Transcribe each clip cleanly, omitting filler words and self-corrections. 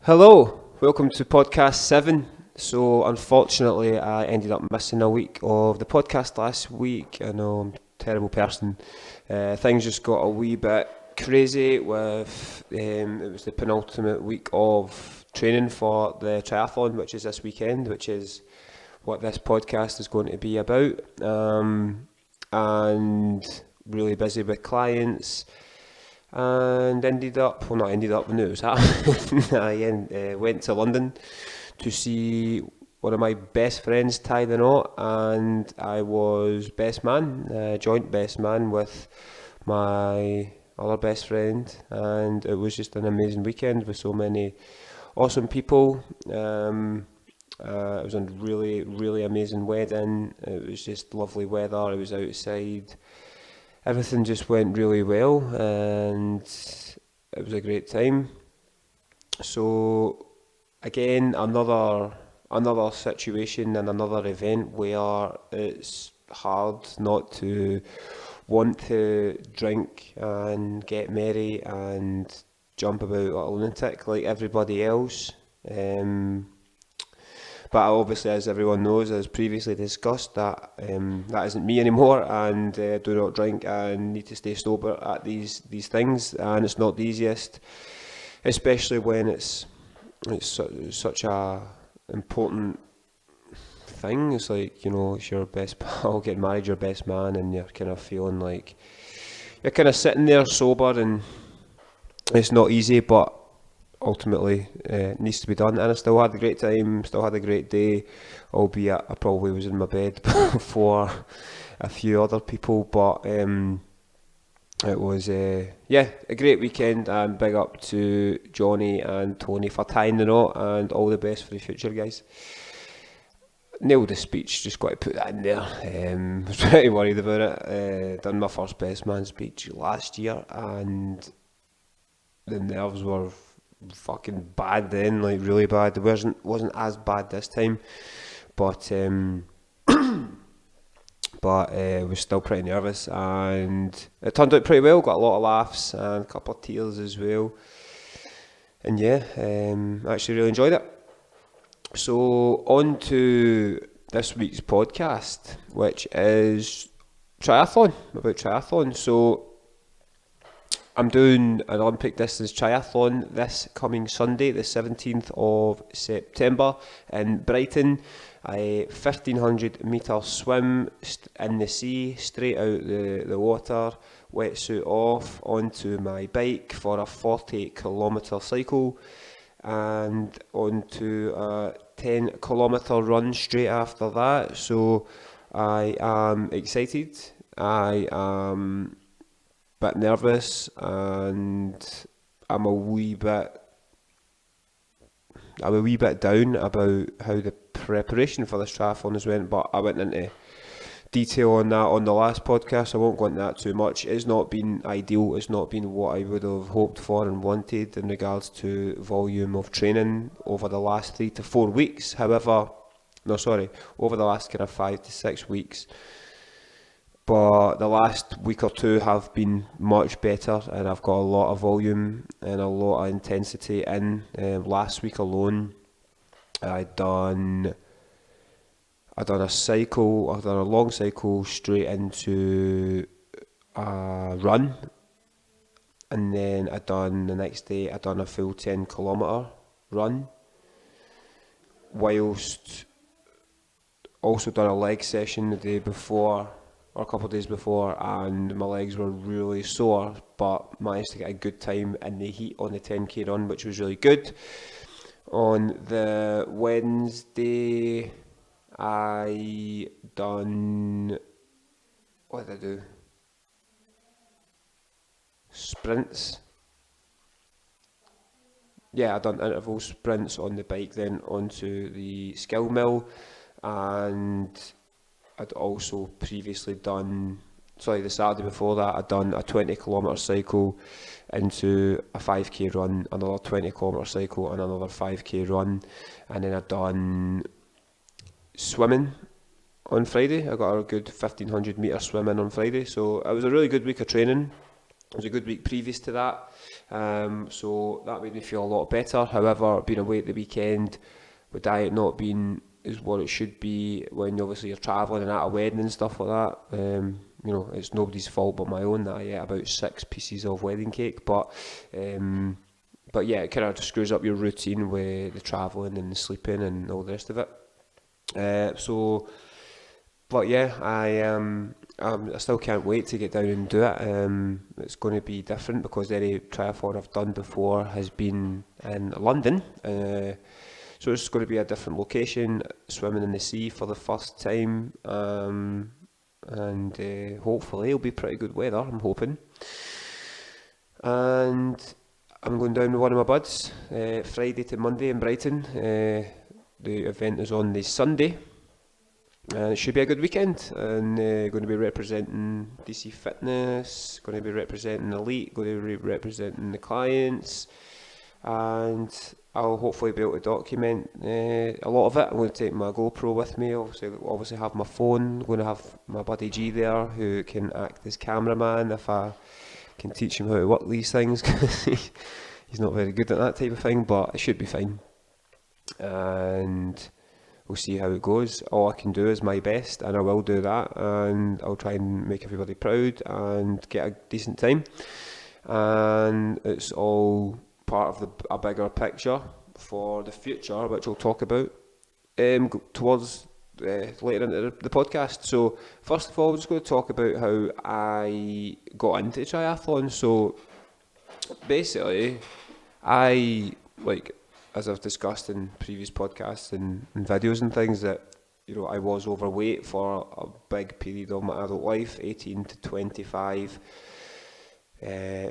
Hello, welcome to podcast 7. So, unfortunately, I ended up missing a week of the podcast last week. I know I'm a terrible person. Things just got a wee bit crazy with it was the penultimate week of training for the triathlon, which is this weekend, which is what this podcast is going to be about. And really busy with clients. And not ended up, when it was happening. I went to London to see one of my best friends tie the knot, and I was best man, joint best man with my other best friend, and it was just an amazing weekend with so many awesome people. It was a really, really amazing wedding. It was just lovely weather. It was outside. Everything just went really well, and it was a great time. So again, another situation and another event where it's hard not to want to drink and get merry and jump about like a lunatic like everybody else. But obviously, as everyone knows, as previously discussed, that isn't me anymore, and do not drink and need to stay sober at these things, and it's not the easiest, especially when such a important thing. It's like, it's your best pal getting married, your best man, and you're kind of feeling like you're kind of sitting there sober, and it's not easy, but ultimately needs to be done. And I still had a great time, still had a great day, albeit I probably was in my bed before a few other people, but it was a great weekend, and big up to Johnny and Tony for tying the knot, and all the best for the future, guys. Nailed the speech, just got to put that in there. I was pretty worried about it. Done my first best man speech last year, and the nerves were fucking bad then, like really bad. It wasn't as bad this time, but was still pretty nervous, and it turned out pretty well. Got a lot of laughs and a couple of tears as well, and actually really enjoyed it. So on to this week's podcast, which is about triathlon. So I'm doing an Olympic distance triathlon this coming Sunday, the 17th of September in Brighton. A 1500 metre swim in the sea, straight out the water, wetsuit off, onto my bike for a 40 kilometre cycle, and onto a 10 kilometre run straight after that. So I am excited. I am bit nervous, and I'm a wee bit down about how the preparation for this triathlon has went, but I went into detail on that on the last podcast. I won't go into that too much. It's not been ideal. It's not been what I would have hoped for and wanted in regards to volume of training over the last 3 to 4 weeks. Over the last kind of 5 to 6 weeks. But the last week or two have been much better, and I've got a lot of volume and a lot of intensity in. Last week alone, I done a long cycle straight into a run, and then the next day I done a full 10 kilometre run, whilst also done a leg session the day before, or a couple of days before, and my legs were really sore, but managed to get a good time in the heat on the 10k run, which was really good. On the Wednesday, I done, what did I do? Sprints. I done interval sprints on the bike, then onto the skill mill, and I'd also previously done, the Saturday before that, I'd done a 20 kilometre cycle into a 5k run, another 20 kilometre cycle, and another 5k run, and then I'd done swimming on Friday. I got a good 1500 metre swim in on Friday, so it was a really good week of training. It was a good week previous to that, so that made me feel a lot better. However, being away at the weekend, with diet not being is what it should be when obviously you're travelling and at a wedding and stuff like that. It's nobody's fault but my own that I ate about 6 pieces of wedding cake, but yeah, it kind of screws up your routine with the travelling and the sleeping and all the rest of it. But yeah, I still can't wait to get down and do it. It's going to be different because any triathlon I've done before has been in London. So it's going to be a different location, swimming in the sea for the first time, and hopefully it'll be pretty good weather, I'm hoping. And I'm going down with one of my buds, Friday to Monday in Brighton. The event is on the Sunday. It should be a good weekend, and going to be representing DC Fitness, going to be representing Elite, going to be representing the clients, and I'll hopefully be able to document a lot of it. I'm going to take my GoPro with me, obviously have my phone. I'm going to have my buddy G there who can act as cameraman if I can teach him how to work these things, because he's not very good at that type of thing, but it should be fine. And we'll see how it goes. All I can do is my best, and I will do that, and I'll try and make everybody proud and get a decent time. And it's all part of a bigger picture for the future, which we'll talk about towards later into the podcast. So first of all, I'm just going to talk about how I got into triathlon. So basically, as I've discussed in previous podcasts and videos and things, that I was overweight for a big period of my adult life, 18 to 25.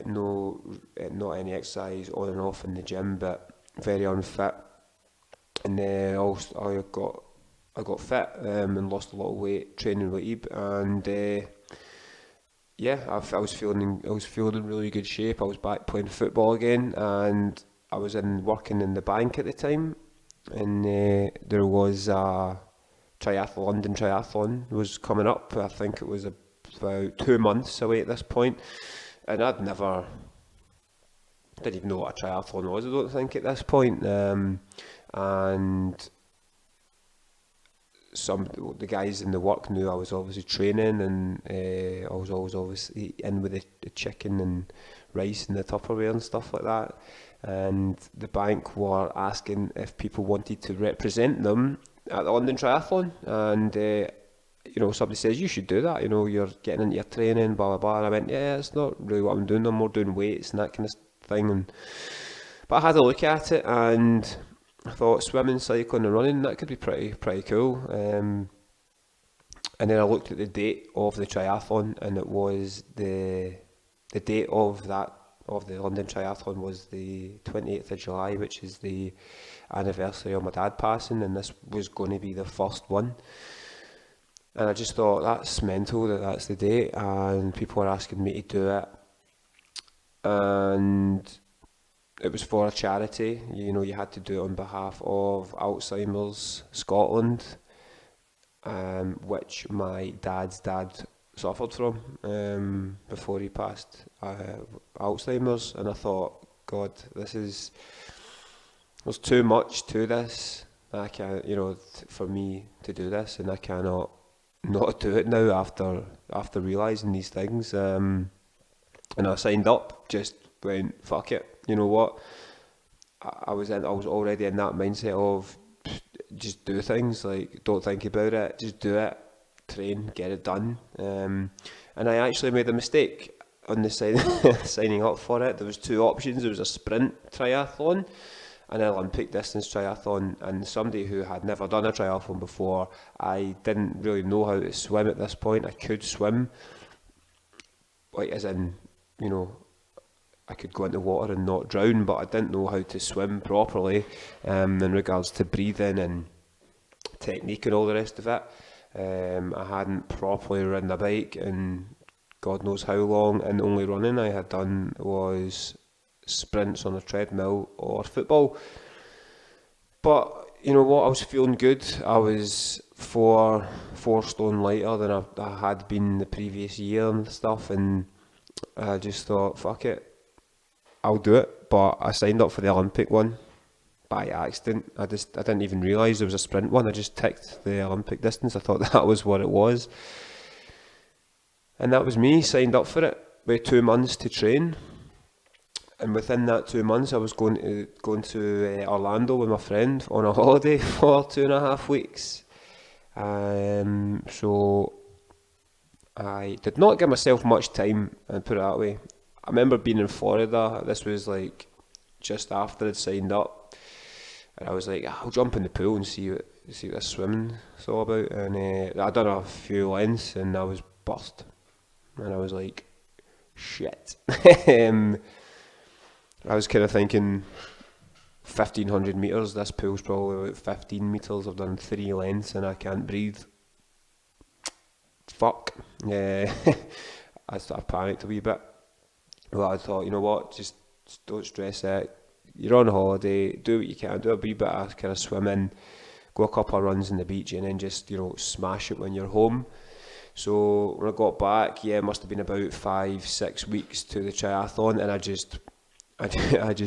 Not any exercise on and off in the gym, but very unfit. And then I got fit and lost a lot of weight training with Ebe, and I was feeling in really good shape. I was back playing football again, and I was working in the bank at the time, and there was a London Triathlon was coming up. I think it was about 2 months away at this point, and didn't even know what a triathlon was, I don't think, at this point. And the guys in the work knew I was obviously training, and I was always obviously in with the chicken and rice and the Tupperware and stuff like that. And the bank were asking if people wanted to represent them at the London Triathlon, and somebody says you should do that, you're getting into your training, blah blah blah. And I went, yeah, it's not really what I'm doing. I'm more doing weights and that kind of thing. But I had a look at it, and I thought swimming, cycling and running, that could be pretty cool. And then I looked at the date of the triathlon, and it was the date of the London Triathlon was the 28th of July, which is the anniversary of my dad passing, and this was going to be the first one. And I just thought, that's mental that's the date, and people were asking me to do it. And it was for a charity, you had to do it on behalf of Alzheimer's Scotland, which my dad's dad suffered from before he passed Alzheimer's. And I thought, God, there's too much to this. I can't, for me to do this, and I cannot not do it now after realising these things. And I signed up, just went, fuck it, you know what? I was already in that mindset of just do things, like don't think about it, just do it, train, get it done. And I actually made a mistake on the signing up for it. There was 2 options. There was a sprint triathlon and an Olympic distance triathlon, and somebody who had never done a triathlon before, I didn't really know how to swim at this point. I could swim, as in, I could go into water and not drown, but I didn't know how to swim properly in regards to breathing and technique and all the rest of it. I hadn't properly ridden a bike in God knows how long, and the only running I had done was sprints on a treadmill or football. But you know what, I was feeling good. I was four stone lighter than I had been the previous year and stuff, and I just thought, fuck it, I'll do it. But I signed up for the Olympic one by accident. I didn't even realise there was a sprint one. I just ticked the Olympic distance. I thought that was what it was. And that was me, signed up for it with 2 months to train. And within that 2 months, I was going to Orlando with my friend on a holiday for 2.5 weeks. So I did not give myself much time, and put it that way. I remember being in Florida. This was like just after I'd signed up, and I was like, I'll jump in the pool and see what this swimming is all about. And I done a few lengths, and I was burst, and I was like, shit. I was kind of thinking 1,500 metres, this pool's probably about 15 metres, I've done 3 lengths and I can't breathe. Fuck. I panicked a wee bit. Well, I thought, you know what, just don't stress it. You're on holiday, do what you can, do a wee bit of kind of swimming, go a couple of runs in the beach, and then just, smash it when you're home. So when I got back, it must have been about 5-6 weeks to the triathlon, and I just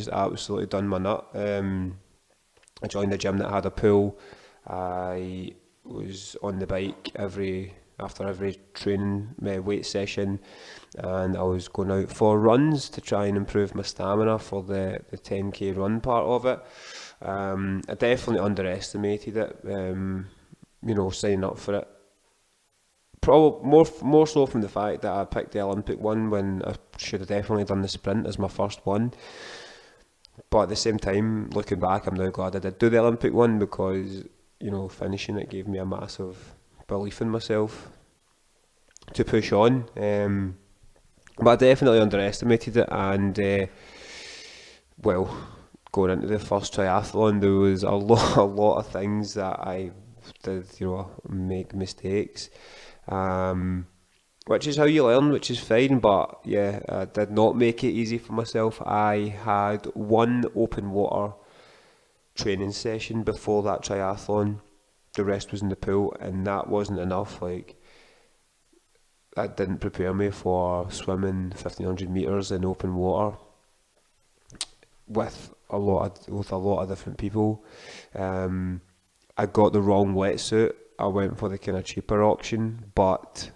absolutely done my nut. I joined a gym that had a pool. I was on the bike after every training weight session, and I was going out for runs to try and improve my stamina for the 10k run part of it. I definitely underestimated it, signing up for it. Probably more so from the fact that I picked the Olympic one when I should have definitely done the sprint as my first one. But at the same time, looking back, I'm now glad I did do the Olympic one, because finishing it gave me a massive belief in myself to push on. But I definitely underestimated it, and going into the first triathlon, there was a lot of things that I did, make mistakes. Which is how you learn, which is fine, but yeah, I did not make it easy for myself. I had one open water training session before that triathlon. The rest was in the pool, and that wasn't enough. Like, that didn't prepare me for swimming 1,500 metres in open water with a lot of different people. I got the wrong wetsuit. I went for the kind of cheaper option, but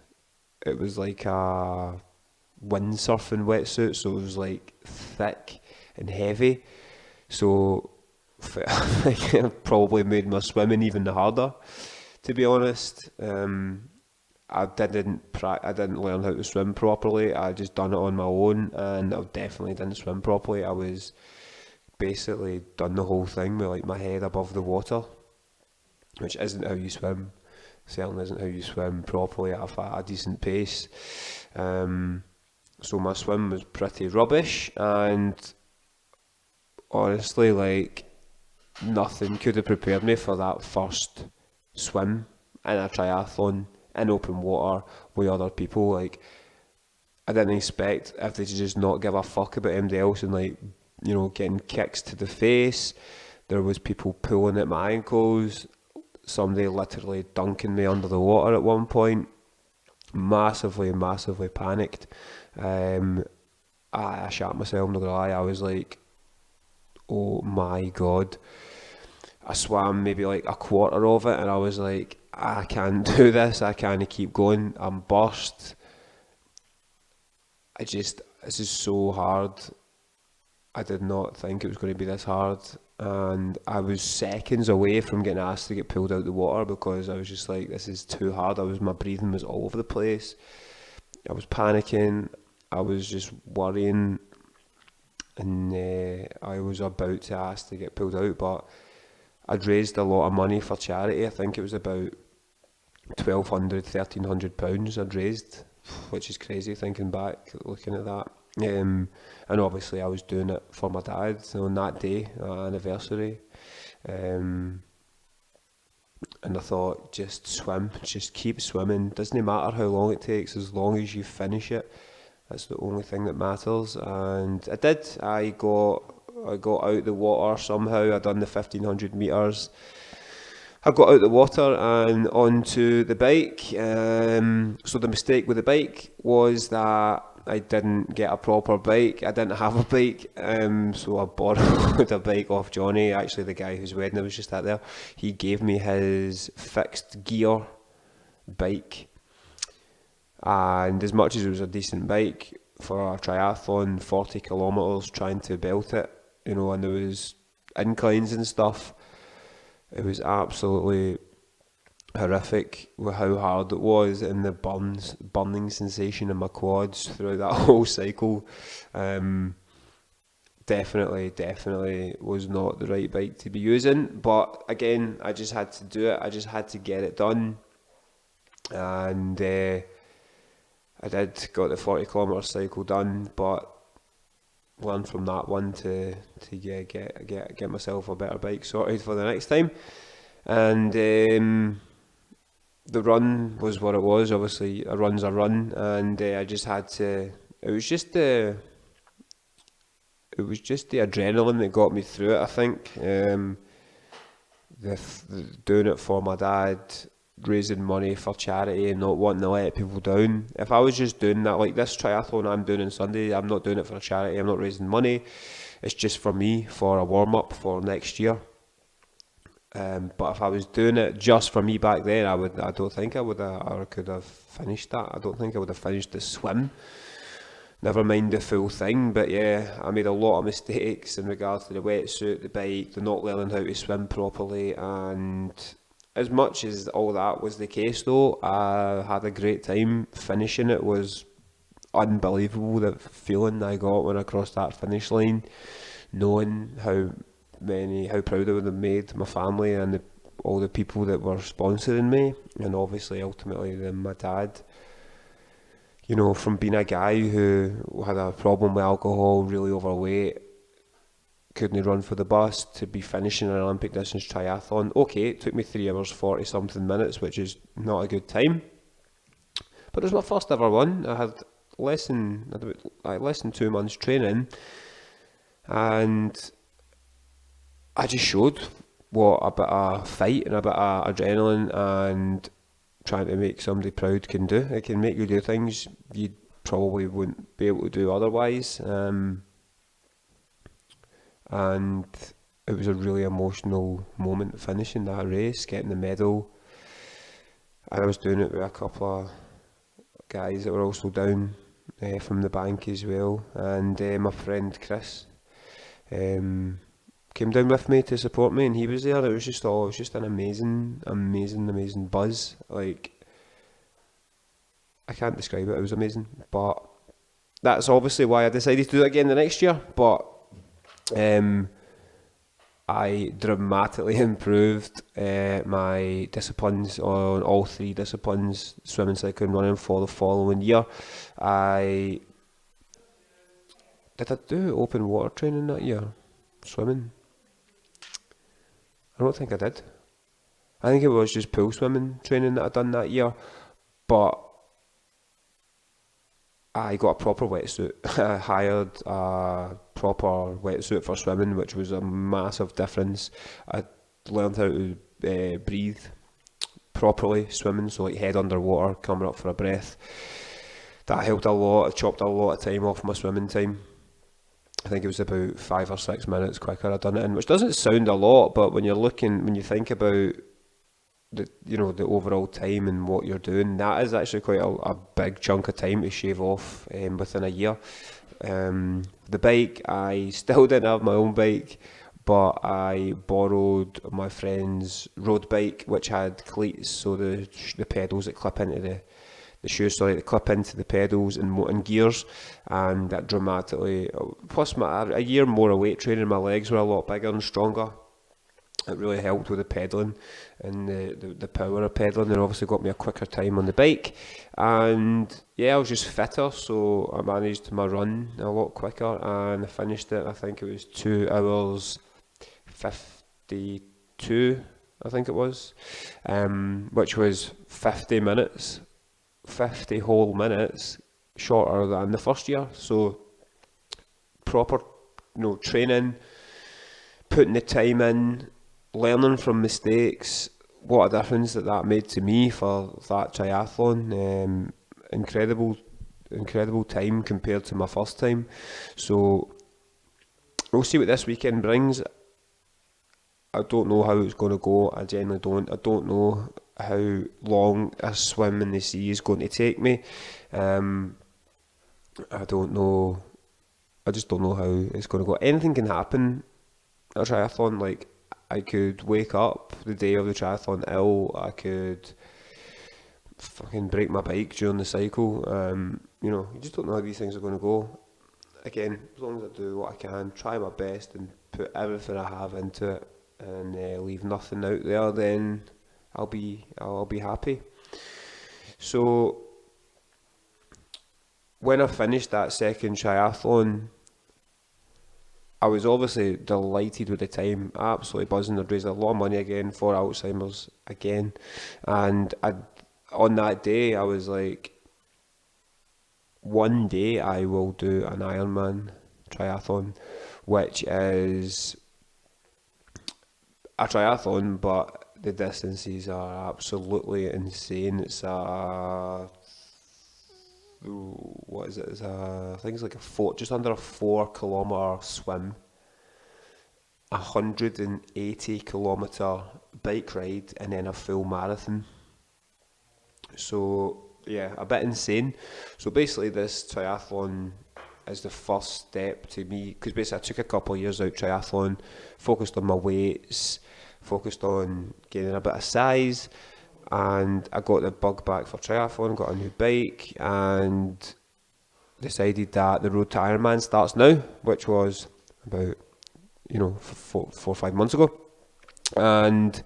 it was like a windsurfing wetsuit, so it was like thick and heavy. So it probably made my swimming even harder, to be honest. I didn't learn how to swim properly. I just done it on my own, and I definitely didn't swim properly. I was basically done the whole thing with like my head above the water, which isn't how you swim. Certainly isn't how you swim properly at a decent pace. So my swim was pretty rubbish, and honestly, like, nothing could have prepared me for that first swim in a triathlon in open water with other people. Like, I didn't expect if they just not give a fuck about anybody else, and like, getting kicks to the face. There was people pulling at my ankles, somebody literally dunking me under the water at one point. Massively panicked. I shat myself, not gonna lie. I was like, oh my god. I swam maybe like a quarter of it, and I was like, I can't do this, I can't keep going, I'm burst. This is so hard. I did not think it was going to be this hard, and I was seconds away from getting asked to get pulled out of the water, because I was just like, this is too hard. My breathing was all over the place. I was panicking, I was just worrying, and I was about to ask to get pulled out, but I'd raised a lot of money for charity. I think it was about £1,200–1,300 I'd raised, which is crazy thinking back, looking at that. And obviously I was doing it for my dad on that day, anniversary. And I thought, just swim, just keep swimming. Doesn't matter how long it takes, as long as you finish it. That's the only thing that matters. And I did. I got out the water somehow. I done the 1,500 metres. I got out the water and onto the bike. So the mistake with the bike was that I didn't get a proper bike. I didn't have a bike, so I borrowed a bike off Johnny, actually the guy whose wedding I was just at there. He gave me his fixed gear bike, and as much as it was a decent bike for a triathlon, 40 kilometres, trying to belt it, you know, and there was inclines and stuff, it was absolutely horrific with how hard it was, and the burning sensation in my quads throughout that whole cycle. Definitely was not the right bike to be using, but again, I just had to do it. I just had to get it done, and I got the 40 kilometre cycle done, but learned from that one to get myself a better bike sorted for the next time. And the run was what it was. Obviously, a run's a run, and I just had to. It was just the adrenaline that got me through it, I think. Doing it for my dad, raising money for charity, and not wanting to let people down. If I was just doing that, like this triathlon I'm doing on Sunday, I'm not doing it for a charity, I'm not raising money. It's just for me, for a warm-up for next year. But if I was doing it just for me back then, I don't think I would have, or could have finished that. I don't think I would have finished the swim. Never mind the full thing, but yeah, I made a lot of mistakes in regards to the wetsuit, the bike, the not learning how to swim properly, and as much as all that was the case though, I had a great time. Finishing it was unbelievable, the feeling I got when I crossed that finish line, knowing how proud I would have made my family and all the people that were sponsoring me, and obviously ultimately my dad. You know, from being a guy who had a problem with alcohol, really overweight, couldn't run for the bus, to be finishing an Olympic distance triathlon. Okay, it took me 3 hours 40 something minutes, which is not a good time, but it was my first ever one. I had less than 2 months training, and I just showed what a bit of fight and a bit of adrenaline and trying to make somebody proud can do. It can make you do things you probably wouldn't be able to do otherwise. And it was a really emotional moment finishing that race, getting the medal. And I was doing it with a couple of guys that were also down from the bank as well. And my friend Chris came down with me to support me, and he was there. It was just an amazing buzz. Like, I can't describe it. It was amazing, but that's obviously why I decided to do it again the next year. But I dramatically improved my disciplines on all 3 disciplines, swimming, cycling, running, for the following year. Did I do open water training that year? Swimming? I don't think I did. I think it was just pool swimming training that I done that year, but I got a proper wetsuit. I hired a proper wetsuit for swimming, which was a massive difference. I learned how to breathe properly swimming, so like head underwater, coming up for a breath. That helped a lot. It chopped a lot of time off my swimming time. I think it was about 5 or 6 minutes quicker I done it in, which doesn't sound a lot, but when you think about the overall time and what you're doing, that is actually quite a big chunk of time to shave off within a year. The bike, I still didn't have my own bike, but I borrowed my friend's road bike, which had cleats, so the pedals that clip into the shoes, that clip into the pedals and gears, and that dramatically, plus a year more of weight training, my legs were a lot bigger and stronger. It really helped with the pedalling and the power of pedalling, and obviously got me a quicker time on the bike. And yeah, I was just fitter, so I managed my run a lot quicker, and I finished it, I think it was 2 hours 52, I think it was, which was 50 whole minutes shorter than the first year. So proper training, putting the time in, learning from mistakes. What a difference that made to me for that triathlon. Incredible incredible time compared to my first time. So we'll see what this weekend brings. I don't know how it's going to go. I genuinely don't. I don't know how long a swim in the sea is going to take me. I don't know. I just don't know how it's going to go. Anything can happen at a triathlon. Like, I could wake up the day of the triathlon ill. I could fucking break my bike during the cycle. You just don't know how these things are going to go. Again, as long as I do what I can, try my best and put everything I have into it, and leave nothing out there, then I'll be happy. So when I finished that second triathlon, I was obviously delighted with the time, absolutely buzzing. I'd raised a lot of money again for Alzheimer's again, and on that day I was like, one day I will do an Ironman triathlon, which is a triathlon, but the distances are absolutely insane. It's I think it's like just under a 4 kilometre swim, 180 kilometre bike ride, and then a full marathon. So yeah, a bit insane. So basically this triathlon is the first step to me, because basically I took a couple of years out triathlon, focused on my weights, focused on gaining a bit of size, and I got the bug back for triathlon, got a new bike, and decided that the road to Ironman starts now, which was about 4 or 5 months ago. And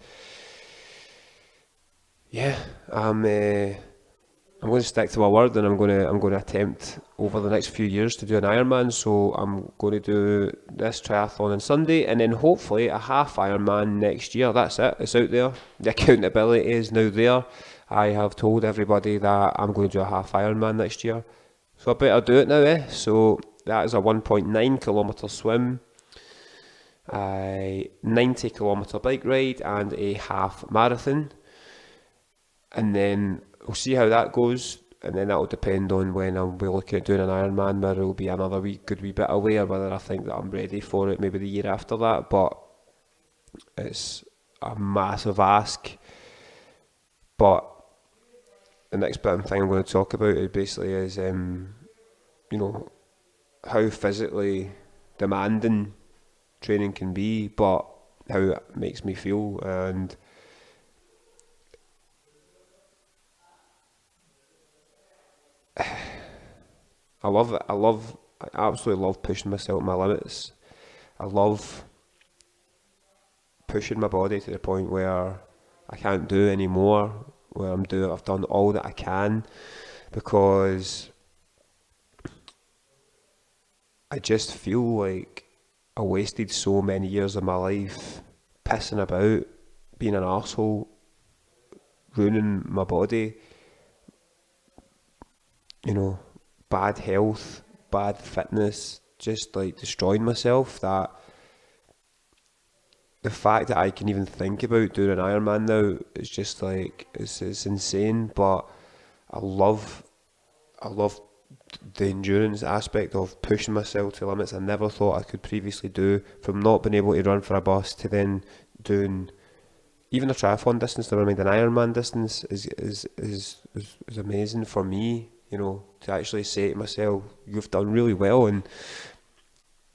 yeah, I'm going to stick to my word, and I'm going to attempt over the next few years to do an Ironman. So I'm going to do this triathlon on Sunday, and then hopefully a half Ironman next year. That's it. It's out there. The accountability is now there. I have told everybody that I'm going to do a half Ironman next year, so I better do it now, eh? So that is a 1.9 kilometre swim, a 90 kilometre bike ride, and a half marathon. And then we'll see how that goes, and then that will depend on when I'll be looking at doing an Ironman, whether it will be another good wee bit away, or whether I think that I'm ready for it maybe the year after that. But it's a massive ask. But the next bit of thing I'm going to talk about is how physically demanding training can be, but how it makes me feel. And I love it. I absolutely love pushing myself to my limits. I love pushing my body to the point where I can't do any more, where I've done all that I can, because I just feel like I wasted so many years of my life pissing about, being an arsehole, ruining my body, bad health, bad fitness, just like destroying myself. That the fact that I can even think about doing an Ironman now is just like, it's insane. But I love the endurance aspect of pushing myself to limits I never thought I could previously do, from not being able to run for a bus to then doing even a triathlon distance, never mind an Ironman distance, is amazing for me. To actually say to myself, you've done really well, and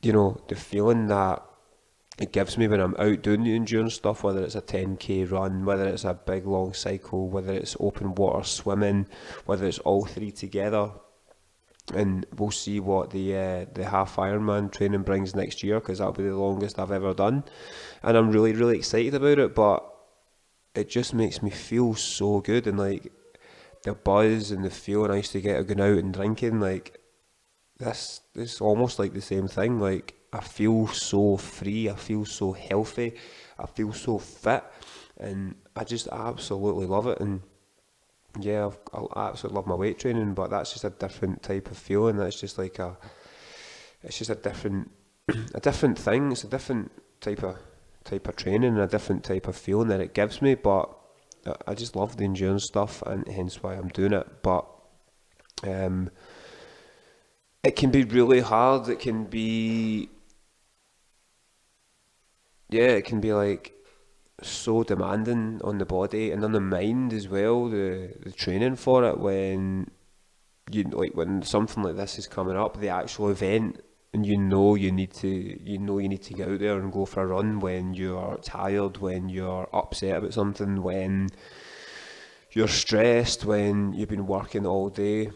the feeling that it gives me when I'm out doing the endurance stuff, whether it's a 10k run, whether it's a big long cycle, whether it's open water swimming, whether it's all three together. And we'll see what the half Ironman training brings next year, because that'll be the longest I've ever done, and I'm really, really excited about it. But it just makes me feel so good, and like the buzz and the feeling I used to get of going out and drinking, like this is almost like the same thing. Like, I feel so free, I feel so healthy, I feel so fit, and I just absolutely love it. And yeah, I absolutely love my weight training, but that's just a different type of feeling. That's just like it's just a different thing. It's a different type of training and a different type of feeling that it gives me. But I just love the endurance stuff, and hence why I'm doing it. But it can be really hard. It can be, yeah, it can be like so demanding on the body and on the mind as well. The training for it, when when something like this is coming up, the actual event, and you need to get out there and go for a run when you're tired, when you're upset about something, when you're stressed, when you've been working all day,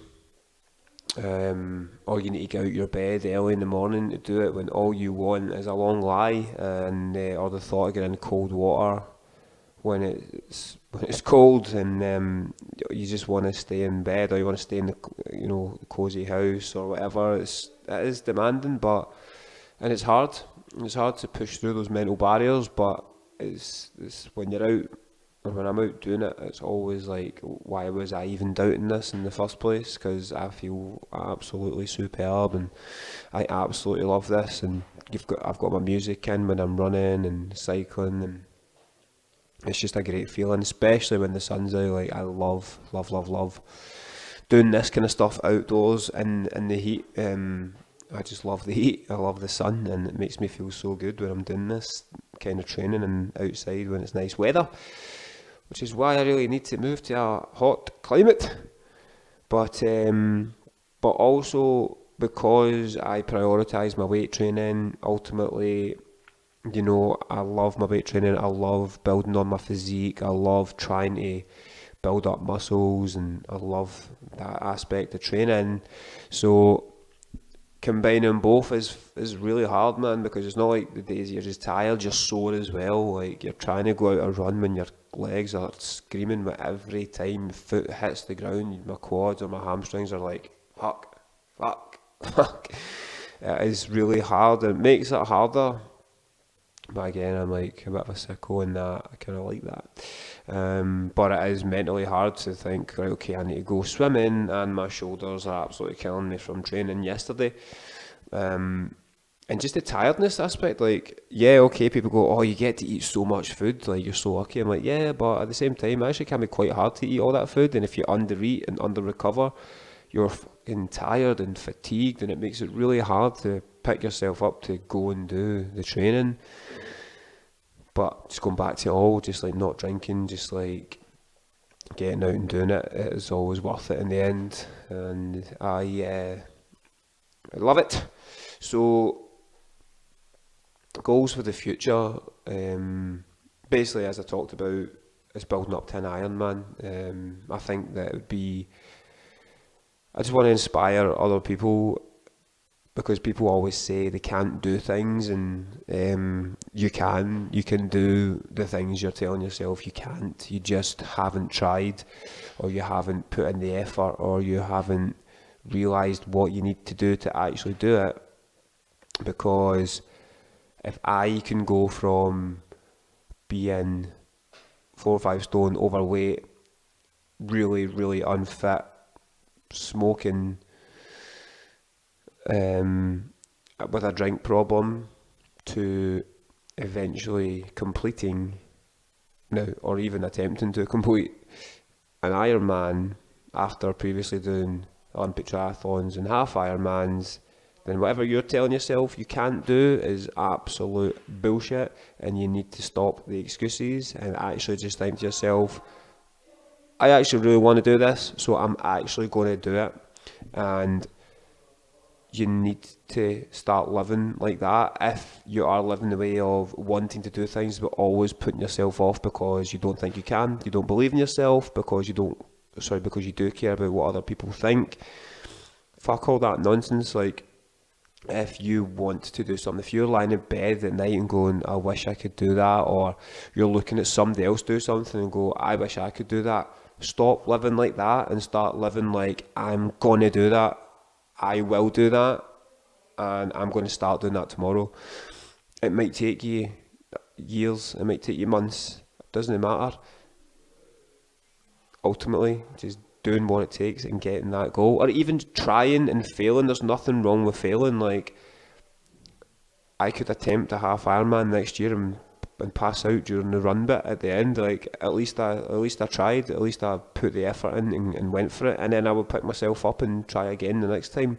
or you need to get out your bed early in the morning to do it, when all you want is a long lie, and or the thought of getting in cold water when it's cold, and you just want to stay in bed, or you want to stay in the cozy house or whatever. It is demanding, and it's hard. It's hard to push through those mental barriers, but it's when you're out, or when I'm out doing it, it's always like, why was I even doubting this in the first place? Because I feel absolutely superb, and I absolutely love this, and I've got my music in when I'm running and cycling, and it's just a great feeling, especially when the sun's out. Like, I love, love, love, love doing this kind of stuff outdoors in the heat. I just love the heat. I love the sun, and it makes me feel so good when I'm doing this kind of training and outside when it's nice weather, which is why I really need to move to a hot climate. But also because I prioritise my weight training. Ultimately, I love my weight training. I love building on my physique. I love trying to build up muscles, and I love that aspect of training. So combining both is really hard, man, because it's not like the days you're just tired, you're sore as well. Like, you're trying to go out a run when your legs are screaming with every time the foot hits the ground. My quads or my hamstrings are like, fuck, fuck, fuck. It is really hard, and it makes it harder. But again, I'm like a bit of a sicko in that. I kind of like that. But it is mentally hard to think, right, okay, I need to go swimming, and my shoulders are absolutely killing me from training yesterday. And just the tiredness aspect, like, yeah, okay, people go, oh, you get to eat so much food, like, you're so lucky. I'm like, yeah, but at the same time, it actually can be quite hard to eat all that food, and if you under-eat and under-recover, you're fucking tired and fatigued, and it makes it really hard to pick yourself up to go and do the training. But just going back to it all, just like not drinking, just like getting out and doing it, it is always worth it in the end, and I love it. So, goals for the future, basically, as I talked about, is building up to an Ironman. I think that it would be, I just want to inspire other people, because people always say they can't do things, and you can do the things you're telling yourself you can't. You just haven't tried, or you haven't put in the effort, or you haven't realised what you need to do to actually do it. Because if I can go from being 4 or 5 stone overweight, really, really unfit, smoking, with a drink problem, to eventually completing now, or even attempting to complete an Ironman after previously doing Olympic triathlons and half Ironmans, then whatever you're telling yourself you can't do is absolute bullshit, and you need to stop the excuses and actually just think to yourself, I actually really want to do this, so I'm actually going to do it. And you need to start living like that. If you are living the way of wanting to do things but always putting yourself off because you don't think you can, you don't believe in yourself, because you do care about what other people think, fuck all that nonsense. Like, if you want to do something, if you're lying in bed at night and going, I wish I could do that, or you're looking at somebody else do something and go, I wish I could do that, stop living like that and start living like, I'm gonna do that, I will do that, and I'm going to start doing that tomorrow. It might take you years, it might take you months, it doesn't matter. Ultimately, just doing what it takes and getting that goal, or even trying and failing. There's nothing wrong with failing. Like, I could attempt a half Ironman next year and pass out during the run bit at the end. Like, at least I tried, at least I put the effort in and went for it, and then I would pick myself up and try again the next time.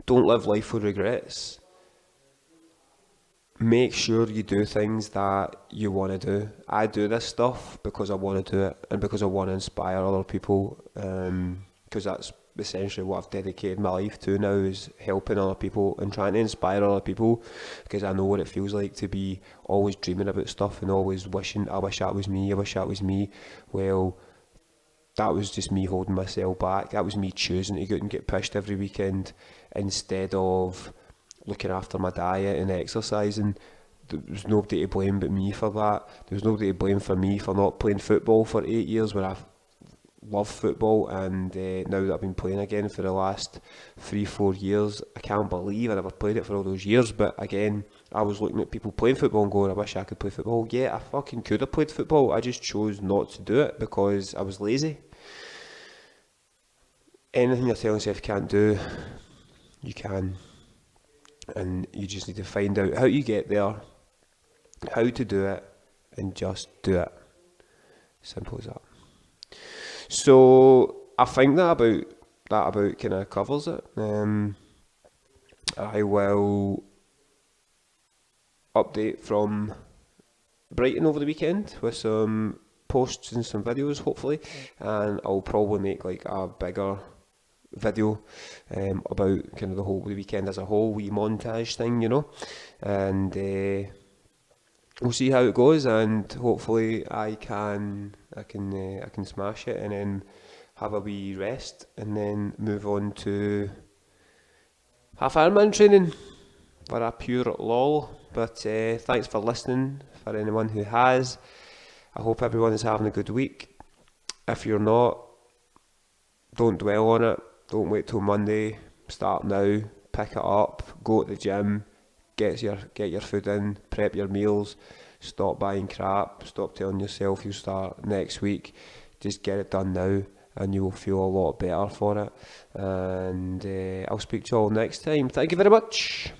don't live life with regrets. Make sure you do things that you want to do. I do this stuff because I want to do it and because I want to inspire other people, because that's essentially what I've dedicated my life to now, is helping other people and trying to inspire other people, because I know what it feels like to be always dreaming about stuff and always wishing, I wish that was me, I wish that was me. Well, that was just me holding myself back. That was me choosing to go out and get pushed every weekend instead of looking after my diet and exercising. There was nobody to blame but me for that. There was nobody to blame for me for not playing football for 8 years when I love football, and now that I've been playing again for the last 3-4 years, I can't believe I never played it for all those years. But again, I was looking at people playing football and going, I wish I could play football. Yeah, I fucking could have played football, I just chose not to do it because I was lazy. Anything you're telling yourself you can't do, you can. And you just need to find out how you get there, how to do it, and just do it. Simple as that. So I think that about kind of covers it. I will update from Brighton over the weekend with some posts and some videos, hopefully, and I'll probably make like a bigger video about kind of the weekend as a whole, wee montage thing, and we'll see how it goes, and hopefully I can smash it and then have a wee rest and then move on to half Ironman training for a pure lol. But thanks for listening, for anyone who has. I hope everyone is having a good week. If you're not, don't dwell on it. Don't wait till Monday. Start now. Pick it up. Go to the gym. Get your food in. Prep your meals. Stop buying crap. Stop telling yourself you'll start next week. Just get it done now, and you will feel a lot better for it. And I'll speak to you all next time. Thank you very much.